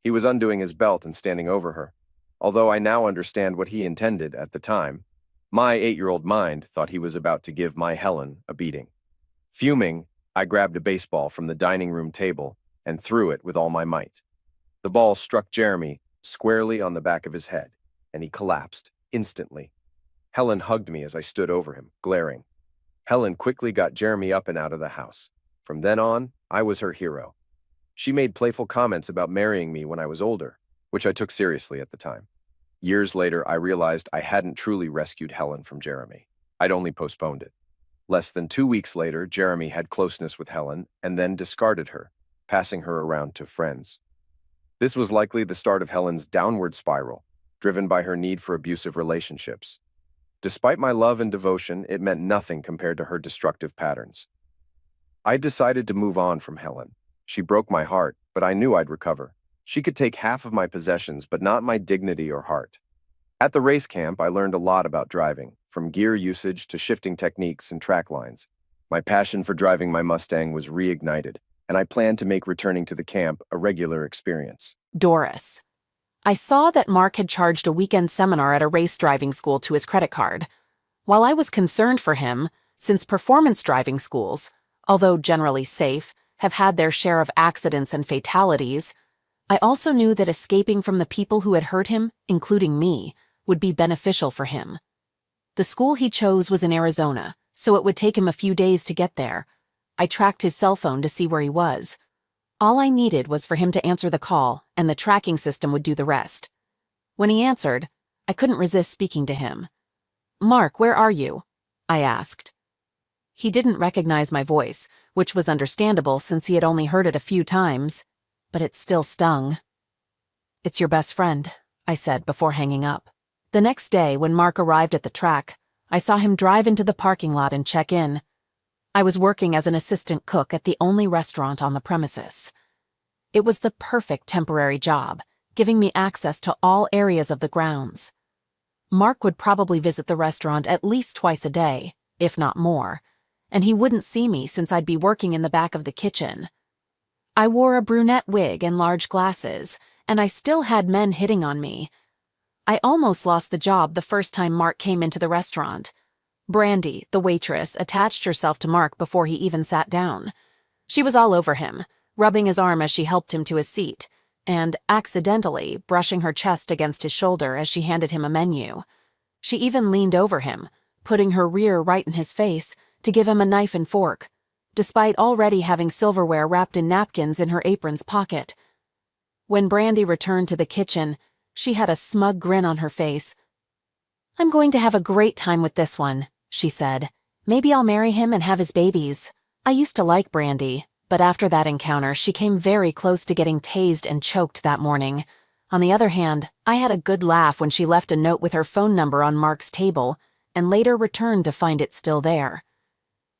He was undoing his belt and standing over her. Although I now understand what he intended at the time, my 8-year-old mind thought he was about to give my Helen a beating. Fuming, I grabbed a baseball from the dining room table and threw it with all my might. The ball struck Jeremy squarely on the back of his head, and he collapsed instantly. Helen hugged me as I stood over him, glaring. Helen quickly got Jeremy up and out of the house. From then on, I was her hero. She made playful comments about marrying me when I was older, which I took seriously at the time. Years later, I realized I hadn't truly rescued Helen from Jeremy. I'd only postponed it. Less than 2 weeks later, Jeremy had closeness with Helen and then discarded her, passing her around to friends. This was likely the start of Helen's downward spiral, driven by her need for abusive relationships. Despite my love and devotion, it meant nothing compared to her destructive patterns. I decided to move on from Helen. She broke my heart, but I knew I'd recover. She could take half of my possessions, but not my dignity or heart. At the race camp, I learned a lot about driving, from gear usage to shifting techniques and track lines. My passion for driving my Mustang was reignited, and I planned to make returning to the camp a regular experience. Doris. I saw that Mark had charged a weekend seminar at a race driving school to his credit card. While I was concerned for him, since performance driving schools, although generally safe, have had their share of accidents and fatalities, I also knew that escaping from the people who had hurt him, including me, would be beneficial for him. The school he chose was in Arizona, so it would take him a few days to get there. I tracked his cell phone to see where he was. All I needed was for him to answer the call, and the tracking system would do the rest. When he answered, I couldn't resist speaking to him. "Mark, where are you?" I asked. He didn't recognize my voice, which was understandable since he had only heard it a few times, but it still stung. "It's your best friend," I said before hanging up. The next day, when Mark arrived at the track, I saw him drive into the parking lot and check in. I was working as an assistant cook at the only restaurant on the premises. It was the perfect temporary job, giving me access to all areas of the grounds. Mark would probably visit the restaurant at least twice a day, if not more, and he wouldn't see me since I'd be working in the back of the kitchen. I wore a brunette wig and large glasses, and I still had men hitting on me. I almost lost the job the first time Mark came into the restaurant. Brandy, the waitress, attached herself to Mark before he even sat down. She was all over him, rubbing his arm as she helped him to his seat, and, accidentally, brushing her chest against his shoulder as she handed him a menu. She even leaned over him, putting her rear right in his face, to give him a knife and fork, despite already having silverware wrapped in napkins in her apron's pocket. When Brandy returned to the kitchen, she had a smug grin on her face. "I'm going to have a great time with this one," she said. "Maybe I'll marry him and have his babies." I used to like Brandy, but after that encounter, she came very close to getting tased and choked that morning. On the other hand, I had a good laugh when she left a note with her phone number on Mark's table, and later returned to find it still there.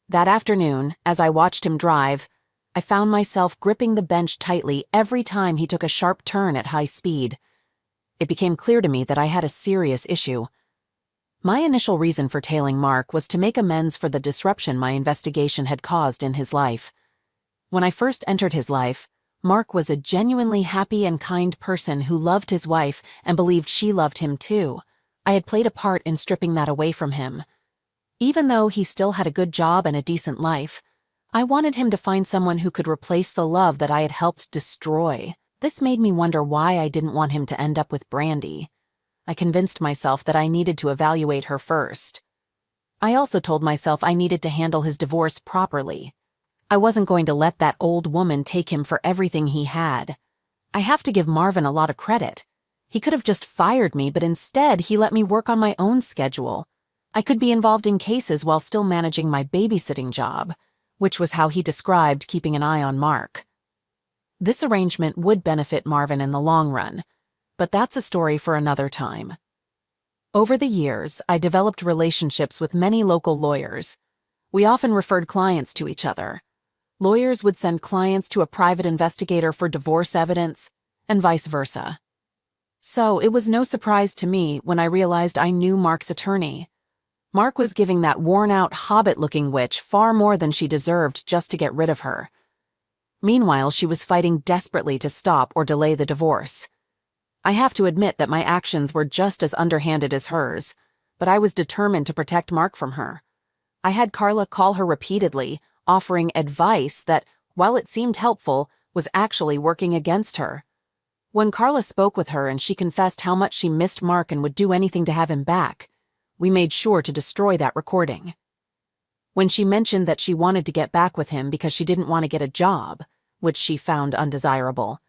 That afternoon, as I watched him drive, I found myself gripping the bench tightly every time he took a sharp turn at high speed. It became clear to me that I had a serious issue. My initial reason for tailing Mark was to make amends for the disruption my investigation had caused in his life. When I first entered his life, Mark was a genuinely happy and kind person who loved his wife and believed she loved him too. I had played a part in stripping that away from him. Even though he still had a good job and a decent life, I wanted him to find someone who could replace the love that I had helped destroy. This made me wonder why I didn't want him to end up with Brandy. I convinced myself that I needed to evaluate her first. I also told myself I needed to handle his divorce properly. I wasn't going to let that old woman take him for everything he had. I have to give Marvin a lot of credit. He could have just fired me, but instead he let me work on my own schedule. I could be involved in cases while still managing my babysitting job, which was how he described keeping an eye on Mark. This arrangement would benefit Marvin in the long run, but that's a story for another time. Over the years, I developed relationships with many local lawyers. We often referred clients to each other. Lawyers would send clients to a private investigator for divorce evidence, and vice versa. So it was no surprise to me when I realized I knew Mark's attorney. Mark was giving that worn-out, hobbit-looking witch far more than she deserved just to get rid of her. Meanwhile, she was fighting desperately to stop or delay the divorce. I have to admit that my actions were just as underhanded as hers, but I was determined to protect Mark from her. I had Carla call her repeatedly, offering advice that, while it seemed helpful, was actually working against her. When Carla spoke with her and she confessed how much she missed Mark and would do anything to have him back, we made sure to destroy that recording. When she mentioned that she wanted to get back with him because she didn't want to get a job, which she found undesirable,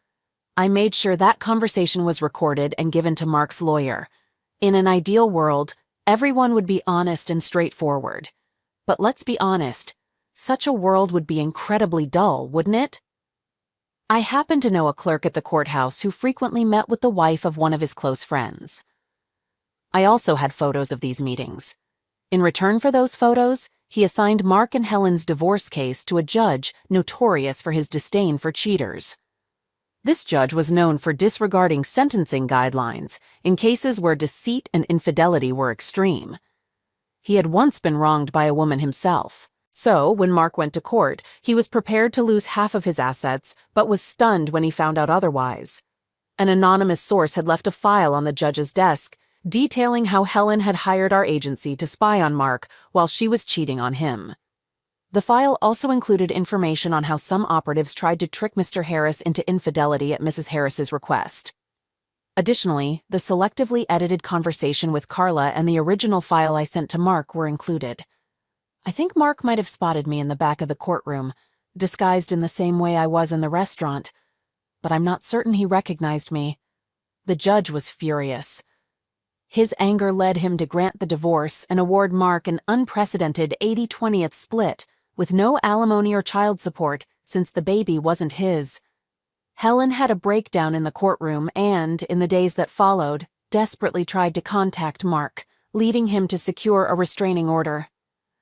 I made sure that conversation was recorded and given to Mark's lawyer. In an ideal world, everyone would be honest and straightforward. But let's be honest, such a world would be incredibly dull, wouldn't it? I happened to know a clerk at the courthouse who frequently met with the wife of one of his close friends. I also had photos of these meetings. In return for those photos, he assigned Mark and Helen's divorce case to a judge notorious for his disdain for cheaters. This judge was known for disregarding sentencing guidelines in cases where deceit and infidelity were extreme. He had once been wronged by a woman himself. So, when Mark went to court, he was prepared to lose half of his assets, but was stunned when he found out otherwise. An anonymous source had left a file on the judge's desk detailing how Helen had hired our agency to spy on Mark while she was cheating on him. The file also included information on how some operatives tried to trick Mr. Harris into infidelity at Mrs. Harris's request. Additionally, the selectively edited conversation with Carla and the original file I sent to Mark were included. I think Mark might have spotted me in the back of the courtroom, disguised in the same way I was in the restaurant, but I'm not certain he recognized me. The judge was furious. His anger led him to grant the divorce and award Mark an unprecedented 80/20th split, with no alimony or child support since the baby wasn't his. Helen had a breakdown in the courtroom and, in the days that followed, desperately tried to contact Mark, leading him to secure a restraining order.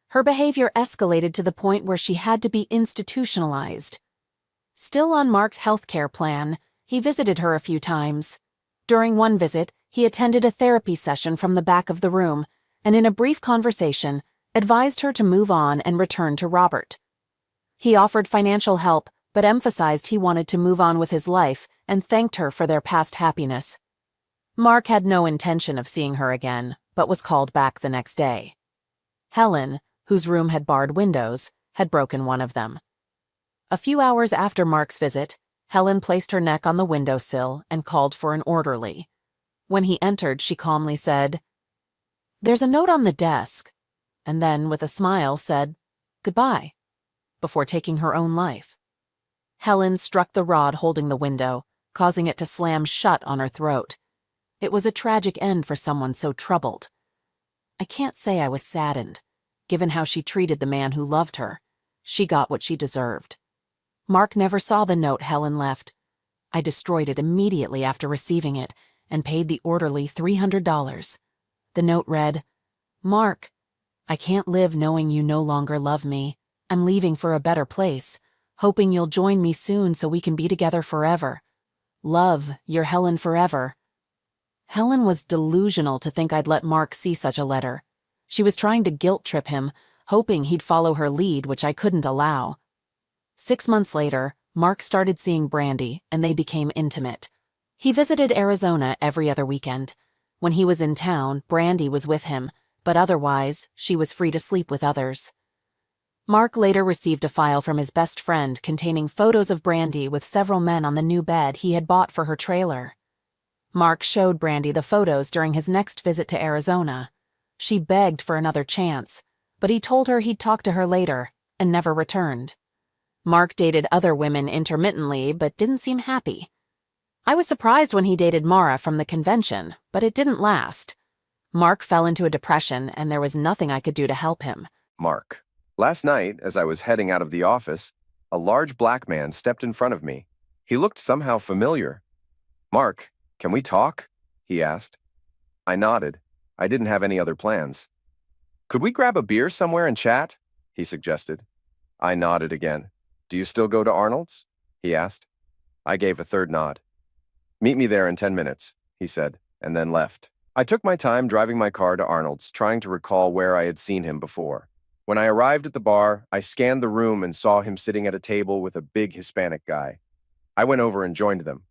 Her behavior escalated to the point where she had to be institutionalized. Still on Mark's healthcare plan, he visited her a few times. During one visit, he attended a therapy session from the back of the room, and in a brief conversation, advised her to move on and return to Robert. He offered financial help, but emphasized he wanted to move on with his life and thanked her for their past happiness. Mark had no intention of seeing her again, but was called back the next day. Helen, whose room had barred windows, had broken one of them. A few hours after Mark's visit, Helen placed her neck on the windowsill and called for an orderly. When he entered, she calmly said, "There's a note on the desk," and then, with a smile, said, "Goodbye," before taking her own life. Helen struck the rod holding the window, causing it to slam shut on her throat. It was a tragic end for someone so troubled. I can't say I was saddened. Given how she treated the man who loved her, she got what she deserved. Mark never saw the note Helen left. I destroyed it immediately after receiving it and paid the orderly $300. The note read, "Mark, I can't live knowing you no longer love me. I'm leaving for a better place, hoping you'll join me soon so we can be together forever. Love, your Helen forever." Helen was delusional to think I'd let Mark see such a letter. She was trying to guilt-trip him, hoping he'd follow her lead, which I couldn't allow. 6 months later, Mark started seeing Brandy, and they became intimate. He visited Arizona every other weekend. When he was in town, Brandy was with him, but otherwise, she was free to sleep with others. Mark later received a file from his best friend containing photos of Brandy with several men on the new bed he had bought for her trailer. Mark showed Brandy the photos during his next visit to Arizona. She begged for another chance, but he told her he'd talk to her later, and never returned. Mark dated other women intermittently, but didn't seem happy. I was surprised when he dated Mara from the convention, but it didn't last. Mark fell into a depression, and there was nothing I could do to help him. Mark. Last night, as I was heading out of the office, a large black man stepped in front of me. He looked somehow familiar. "Mark, can we talk?" he asked. I nodded. I didn't have any other plans. "Could we grab a beer somewhere and chat?" he suggested. I nodded again. "Do you still go to Arnold's?" he asked. I gave a third nod. "Meet me there in 10 minutes, he said, and then left. I took my time driving my car to Arnold's, trying to recall where I had seen him before. When I arrived at the bar, I scanned the room and saw him sitting at a table with a big Hispanic guy. I went over and joined them.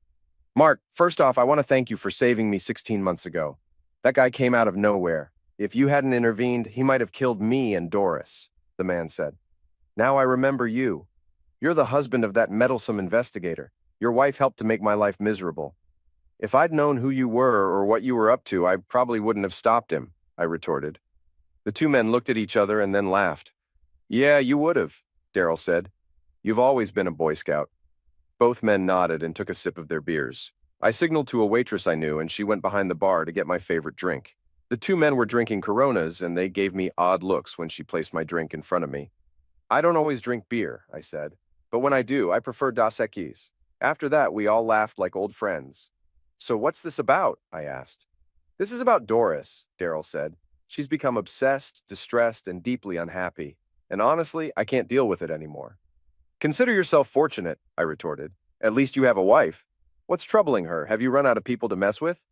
"Mark, first off, I want to thank you for saving me 16 months ago. That guy came out of nowhere. If you hadn't intervened, he might have killed me and Doris," the man said. "Now I remember you. You're the husband of that meddlesome investigator. Your wife helped to make my life miserable. If I'd known who you were or what you were up to, I probably wouldn't have stopped him," I retorted. The two men looked at each other and then laughed. "Yeah, you would have," Daryl said. "You've always been a Boy Scout." Both men nodded and took a sip of their beers. I signaled to a waitress I knew, and she went behind the bar to get my favorite drink. The two men were drinking Coronas, and they gave me odd looks when she placed my drink in front of me. "I don't always drink beer," I said, "but when I do, I prefer Dos Equis." After that, we all laughed like old friends. "So what's this about?" I asked. "This is about Doris," Daryl said. "She's become obsessed, distressed, and deeply unhappy. And honestly, I can't deal with it anymore." "Consider yourself fortunate," I retorted. "At least you have a wife. What's troubling her? Have you run out of people to mess with?"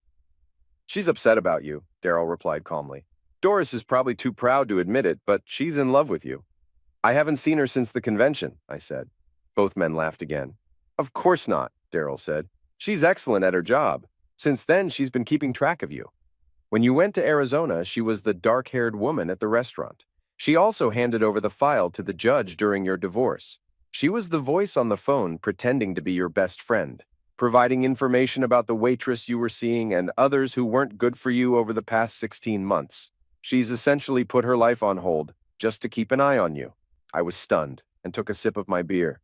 "She's upset about you," Daryl replied calmly. "Doris is probably too proud to admit it, but she's in love with you." "I haven't seen her since the convention," I said. Both men laughed again. "Of course not," Daryl said. "She's excellent at her job. Since then, she's been keeping track of you. When you went to Arizona, she was the dark-haired woman at the restaurant. She also handed over the file to the judge during your divorce. She was the voice on the phone pretending to be your best friend, providing information about the waitress you were seeing and others who weren't good for you over the past 16 months. She's essentially put her life on hold just to keep an eye on you." I was stunned. and took a sip of my beer.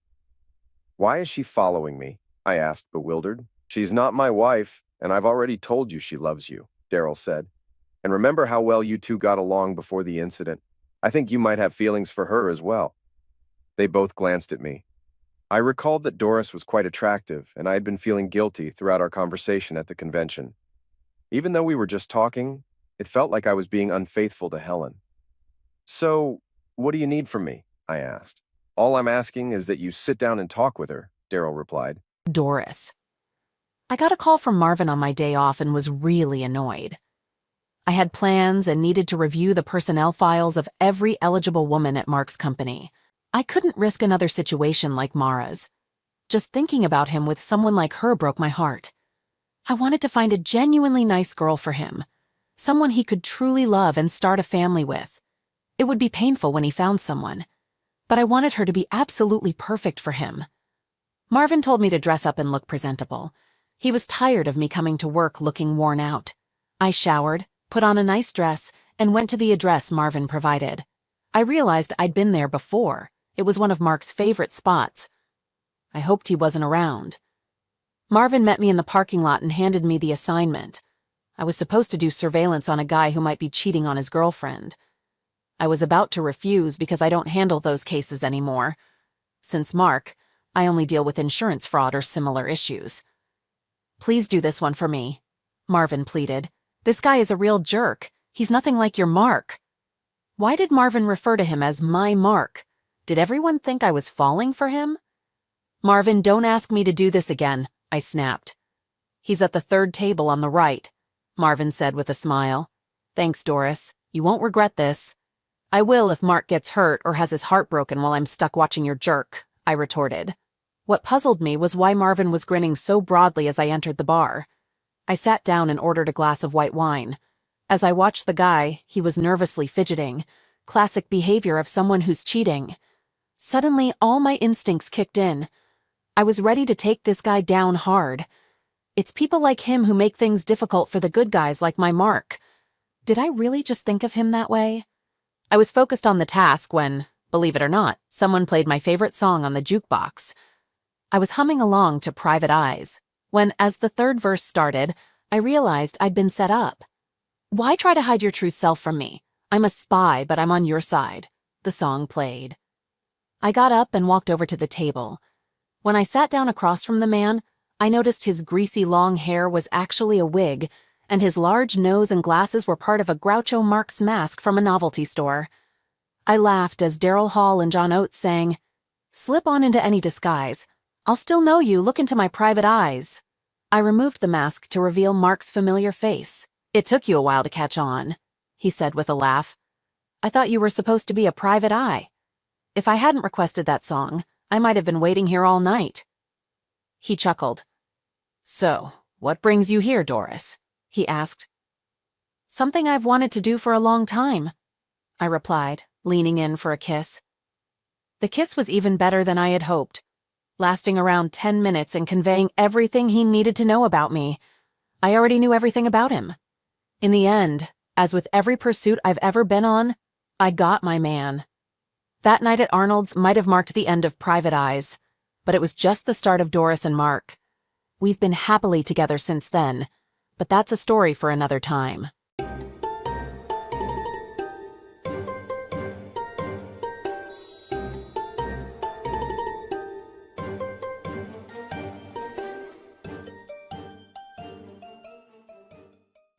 Why is she following me? I asked, bewildered. She's not my wife, and I've already told you she loves you, Daryl said. And remember how well you two got along before the incident. I think you might have feelings for her as well. They both glanced at me. I recalled that Doris was quite attractive, and I had been feeling guilty throughout our conversation at the convention. Even though we were just talking, it felt like I was being unfaithful to Helen. So, what do you need from me? I asked. All I'm asking is that you sit down and talk with her, Daryl replied. Doris. I got a call from Marvin on my day off and was really annoyed. I had plans and needed to review the personnel files of every eligible woman at Mark's company. I couldn't risk another situation like Mara's. Just thinking about him with someone like her broke my heart. I wanted to find a genuinely nice girl for him, someone he could truly love and start a family with. It would be painful when he found someone, but I wanted her to be absolutely perfect for him. Marvin told me to dress up and look presentable. He was tired of me coming to work looking worn out. I showered, put on a nice dress, and went to the address Marvin provided. I realized I'd been there before. It was one of Mark's favorite spots. I hoped he wasn't around. Marvin met me in the parking lot and handed me the assignment. I was supposed to do surveillance on a guy who might be cheating on his girlfriend. I was about to refuse because I don't handle those cases anymore. Since Mark, I only deal with insurance fraud or similar issues. Please do this one for me, Marvin pleaded. This guy is a real jerk. He's nothing like your Mark. Why did Marvin refer to him as my Mark? Did everyone think I was falling for him? Marvin, don't ask me to do this again, I snapped. He's at the third table on the right, Marvin said with a smile. Thanks, Doris. You won't regret this. I will if Mark gets hurt or has his heart broken while I'm stuck watching your jerk, I retorted. What puzzled me was why Marvin was grinning so broadly as I entered the bar. I sat down and ordered a glass of white wine. As I watched the guy, he was nervously fidgeting, classic behavior of someone who's cheating. Suddenly, all my instincts kicked in. I was ready to take this guy down hard. It's people like him who make things difficult for the good guys like my Mark. Did I really just think of him that way? I was focused on the task when, believe it or not, someone played my favorite song on the jukebox. I was humming along to Private Eyes, when, as the third verse started, I realized I'd been set up. Why try to hide your true self from me? I'm a spy, but I'm on your side. The song played. I got up and walked over to the table. When I sat down across from the man, I noticed his greasy long hair was actually a wig, and his large nose and glasses were part of a Groucho Marx mask from a novelty store. I laughed as Daryl Hall and John Oates sang, "Slip on into any disguise. I'll still know you, look into my private eyes." I removed the mask to reveal Mark's familiar face. "It took you a while to catch on," he said with a laugh. "I thought you were supposed to be a private eye. If I hadn't requested that song, I might have been waiting here all night." He chuckled. "So, what brings you here, Doris?" he asked. "Something I've wanted to do for a long time," I replied, leaning in for a kiss. The kiss was even better than I had hoped, lasting around 10 minutes and conveying everything he needed to know about me. I already knew everything about him. In the end, as with every pursuit I've ever been on, I got my man. That night at Arnold's might have marked the end of Private Eyes, but it was just the start of Doris and Mark. We've been happily together since then, but that's a story for another time.